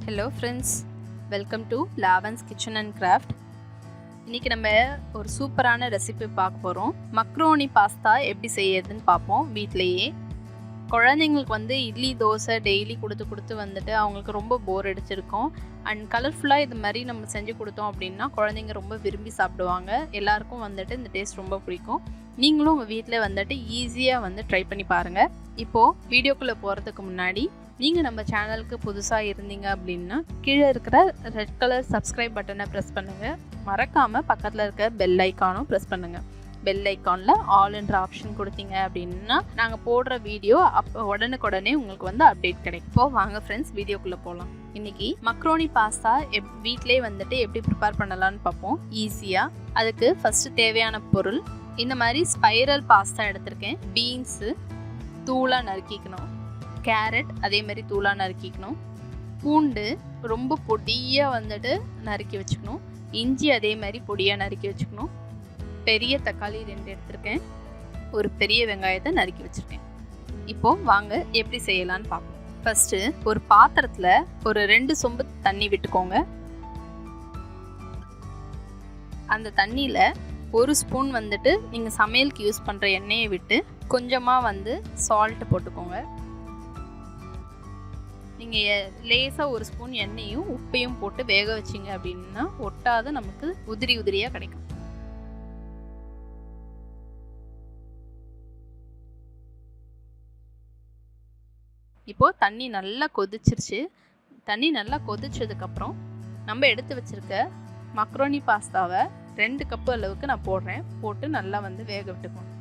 Hello friends, welcome to Lavan's Kitchen and Craft. இன்னைக்கு நம்ம ஒரு சூப்பரான ரெசிபி பார்க்க போறோம். மக்ரோனி பாஸ்தா எப்படி செய்யறதுன்னு பார்ப்போம் வீட்லயே. குழந்தைங்களுக்கு இட்லி தோசை டெய்லி கொடுத்து வந்துட்டு அவங்களுக்கு ரொம்ப போர் அடிச்சிருக்கும். அண்ட் கலர்ஃபுல்லாக இது மாதிரி நம்ம செஞ்சு கொடுத்தோம் அப்படின்னா குழந்தைங்க ரொம்ப விரும்பி சாப்பிடுவாங்க. எல்லாருக்கும் இந்த டேஸ்ட் ரொம்ப பிடிக்கும். நீங்களும் உங்கள் வீட்டில் ஈஸியாக ட்ரை பண்ணி பாருங்கள். இப்போது வீடியோக்குள்ளே போகிறதுக்கு முன்னாடி நீங்கள் நம்ம சேனலுக்கு புதுசாக இருந்தீங்க அப்படின்னா கீழே இருக்கிற ரெட் கலர் சப்ஸ்கிரைப் பட்டனை ப்ரெஸ் பண்ணுங்கள். மறக்காமல் பக்கத்தில் இருக்க பெல் ஐக்கானும் ப்ரெஸ் பண்ணுங்கள். பெல் ஐக்கானில் ஆல் என்ற ஆப்ஷன் கொடுத்தீங்க அப்படின்னா நாங்கள் போடுற வீடியோ உடனுக்குடனே உங்களுக்கு அப்டேட் கிடைக்கும். இப்போது வாங்க ஃப்ரெண்ட்ஸ் வீடியோக்குள்ளே போகலாம். இன்றைக்கி மக்ரோனி பாஸ்தா வீட்டிலே எப்படி ப்ரிப்பேர் பண்ணலான்னு பார்ப்போம் ஈஸியாக. அதுக்கு ஃபஸ்ட்டு தேவையான பொருள் இந்த மாதிரி ஸ்பைரல் பாஸ்தா எடுத்திருக்கேன். பீன்ஸு தூளாக நறுக்கிக்கணும், கேரட் அதே மாதிரி தூளாக நறுக்கிக்கணும், பூண்டு ரொம்ப பொடியாக நறுக்கி வச்சுக்கணும், இஞ்சி அதே மாதிரி பொடியாக நறுக்கி வச்சுக்கணும், பெரிய தக்காளி 2 எடுத்திருக்கேன், ஒரு பெரிய வெங்காயத்தை நறுக்கி வச்சுருக்கேன். இப்போது வாங்க எப்படி செய்யலான்னு பார்ப்போம். ஃபஸ்ட்டு ஒரு பாத்திரத்தில் ஒரு 2 சொம்பு தண்ணி விட்டுக்கோங்க. அந்த தண்ணியில் 1 ஸ்பூன் நீங்கள் சமையலுக்கு யூஸ் பண்ணுற எண்ணெயை விட்டு கொஞ்சமாக சால்ட் போட்டுக்கோங்க. நீங்கள் லேசாக 1 ஸ்பூன் எண்ணெயும் உப்பையும் போட்டு வேக வச்சிங்க அப்படின்னா ஒட்டாத நமக்கு உதிரி உதிரியாக கிடைக்கும். இப்போது தண்ணி நல்லா கொதிச்சிருச்சு. தண்ணி நல்லா கொதிச்சதுக்கப்புறம் நம்ம எடுத்து வச்சுருக்க மக்ரோனி பாஸ்தாவை 2 கப்பு அளவுக்கு நான் போடுறேன். போட்டு நல்லா வேக விட்டுக்கணும்.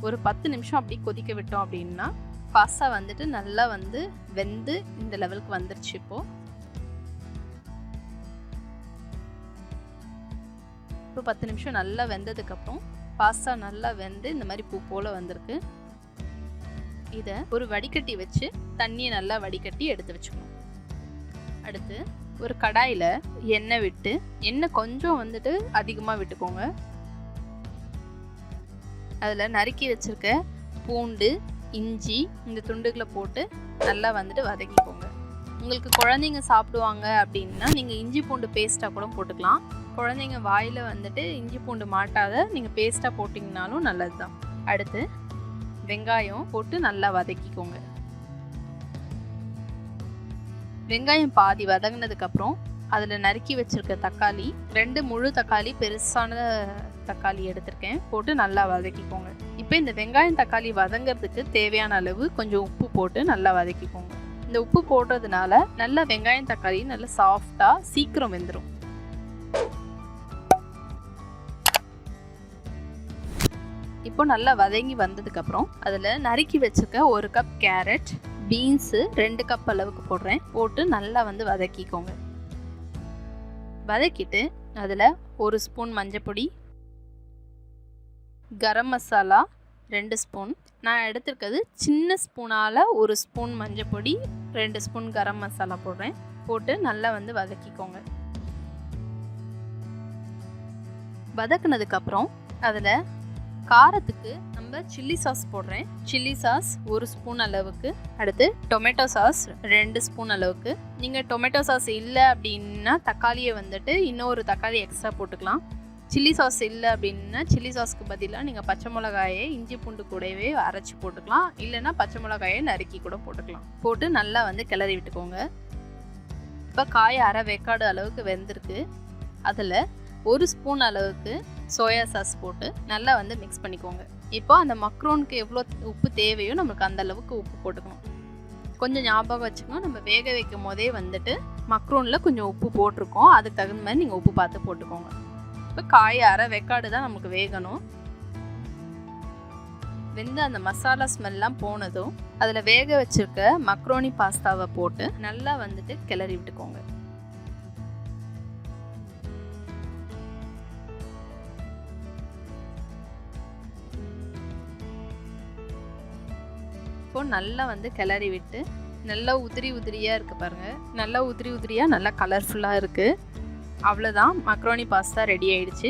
ஒரு 10 நிமிஷம் அப்படி கொதிக்க விட்டோம் அப்படின்னா பாஸ்தா நல்லா வெந்து இந்த லெவலுக்கு வந்துருச்சு. இப்போ 10 நிமிஷம் நல்லா வெந்ததுக்கப்புறம் பாஸ்தா நல்லா வெந்து இந்த மாதிரி பூ போல் வந்திருக்கு. இதை ஒரு வடிகட்டி வச்சு தண்ணியை நல்லா வடிகட்டி எடுத்து வச்சுக்கணும். அடுத்து ஒரு கடாயில் எண்ணெய் விட்டு, எண்ணெய் கொஞ்சம் அதிகமாக விட்டுக்கோங்க. அதில் நறுக்கி வச்சுருக்க பூண்டு இஞ்சி இந்த துண்டுகளை போட்டு நல்லா வதக்கிக்கோங்க. உங்களுக்கு குழந்தைங்க சாப்பிடுவாங்க அப்படின்னா நீங்கள் இஞ்சி பூண்டு பேஸ்ட்டாக கூட போட்டுக்கலாம். குழந்தைங்க வாயில் இஞ்சி பூண்டு மாட்டாத நீங்கள் பேஸ்ட்டாக போட்டிங்கனாலும் நல்லது தான். அடுத்து வெங்காயம் போட்டு நல்லா வதக்கிக்கோங்க. வெங்காயம் பாதி வதங்கினதுக்கப்புறம் அதில் நறுக்கி வச்சுருக்க தக்காளி 2 முழு தக்காளி பெருசான தக்காளி எடுத்திருக்கேன், போட்டு நல்லா வதக்கிக்கோங்க. இப்போ இந்த வெங்காயம் தக்காளி வதங்கிறதுக்கு தேவையான அளவு கொஞ்சம் உப்பு போட்டு நல்லா வதக்கிக்கோங்க. இந்த உப்பு போடுறதுனால நல்லா வெங்காயம் தக்காளி நல்லா சாஃப்டாக சீக்கிரம் வெந்துடும். இப்போ நல்லா வதங்கி வந்ததுக்கப்புறம் அதில் நறுக்கி வச்சுருக்க 1 கப் கேரட், பீன்ஸு 2 கப் அளவுக்கு போடுறேன், போட்டு நல்லா வதக்கிக்கோங்க. வதக்கிட்டு அதில் 1 ஸ்பூன் மஞ்சப்பொடி, கரம் மசாலா 2 ஸ்பூன், நான் எடுத்துருக்கிறது சின்ன ஸ்பூனால் 1 ஸ்பூன் மஞ்சப்பொடி 2 ஸ்பூன் கரம் மசாலா போடுறேன், போட்டு நல்லா வதக்கிக்கோங்க. வதக்குனதுக்கப்புறம் அதில் காரத்துக்கு நம்ம சில்லி சாஸ் போடுறேன். சில்லி சாஸ் 1 ஸ்பூன் அளவுக்கு. அடுத்து டொமேட்டோ சாஸ் 2 ஸ்பூன் அளவுக்கு. நீங்கள் டொமேட்டோ சாஸ் இல்லை அப்படின்னா தக்காளியை இன்னொரு தக்காளி எக்ஸ்ட்ரா போட்டுக்கலாம். சில்லி சாஸ் இல்லை அப்படின்னா சில்லி சாஸ்க்கு பதிலாக நீங்கள் பச்சை மிளகாயை இஞ்சி பூண்டு கூடவே அரைச்சி போட்டுக்கலாம். இல்லைன்னா பச்சை மிளகாயை நறுக்கி கூட போட்டுக்கலாம். போட்டு நல்லா கிளறி விட்டுக்கோங்க. இப்போ காய் அரை வேக்காடு அளவுக்கு வெந்திருக்கு. அதில் 1 ஸ்பூன் அளவுக்கு சோயா சாஸ் போட்டு நல்லா மிக்ஸ் பண்ணிக்கோங்க. இப்போ அந்த மக்ரோனுக்கு எவ்வளோ உப்பு தேவையோ நமக்கு அந்த அளவுக்கு உப்பு போட்டுக்கணும். கொஞ்சம் ஞாபகம் வச்சுக்கணும், நம்ம வேக வைக்கும் போதே மக்ரோனில் கொஞ்சம் உப்பு போட்டிருக்கோம். அதுக்கு தகுந்த மாதிரி நீங்கள் உப்பு பார்த்து போட்டுக்கோங்க. இப்போ காய் அரை வெக்காடு தான் நமக்கு வேகணும். வெந்து அந்த மசாலா ஸ்மெல்லாம் போனதும் அதில் வேக வச்சுருக்க மக்ரோனி பாஸ்தாவை போட்டு நல்லா கிளறி விட்டுக்கோங்க. நல்லா கிளறி விட்டு நல்லா உதிரி உதிரியாக இருக்குது பாருங்கள். நல்லா உதிரி உதிரியாக நல்லா கலர்ஃபுல்லாக இருக்குது. அவ்வளோதான், மக்ரோனி பாஸ்தா ரெடி ஆயிடுச்சு.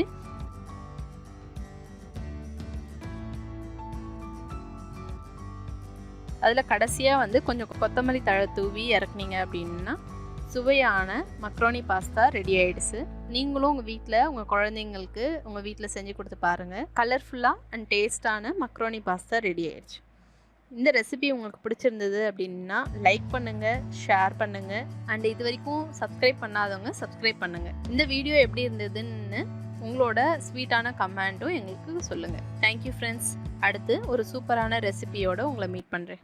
அதில் கடைசியாக வந்து கொஞ்சம் கொத்தமல்லி தழை தூவி இறக்குனீங்க அப்படின்னா சுவையான மக்ரோனி பாஸ்தா ரெடி ஆகிடுச்சு. நீங்களும் உங்கள் வீட்டில் உங்கள் குழந்தைங்களுக்கு உங்கள் வீட்டில் செஞ்சு கொடுத்து பாருங்கள். கலர்ஃபுல்லாக அண்ட் டேஸ்டான மக்ரோனி பாஸ்தா ரெடி ஆகிடுச்சு. இந்த ரெசிபி உங்களுக்கு பிடிச்சிருந்தது அப்படின்னா லைக் பண்ணுங்கள், ஷேர் பண்ணுங்கள், அண்ட் இது வரைக்கும் சப்ஸ்கிரைப் பண்ணாதவங்க சப்ஸ்கிரைப் பண்ணுங்கள். இந்த வீடியோ எப்படி இருந்ததுன்னு உங்களோட ஸ்வீட்டான கமெண்ட்டும் எங்களுக்கு சொல்லுங்கள். Thank you friends. அடுத்து ஒரு சூப்பரான ரெசிபியோடு உங்களை மீட் பண்ணுறேன்.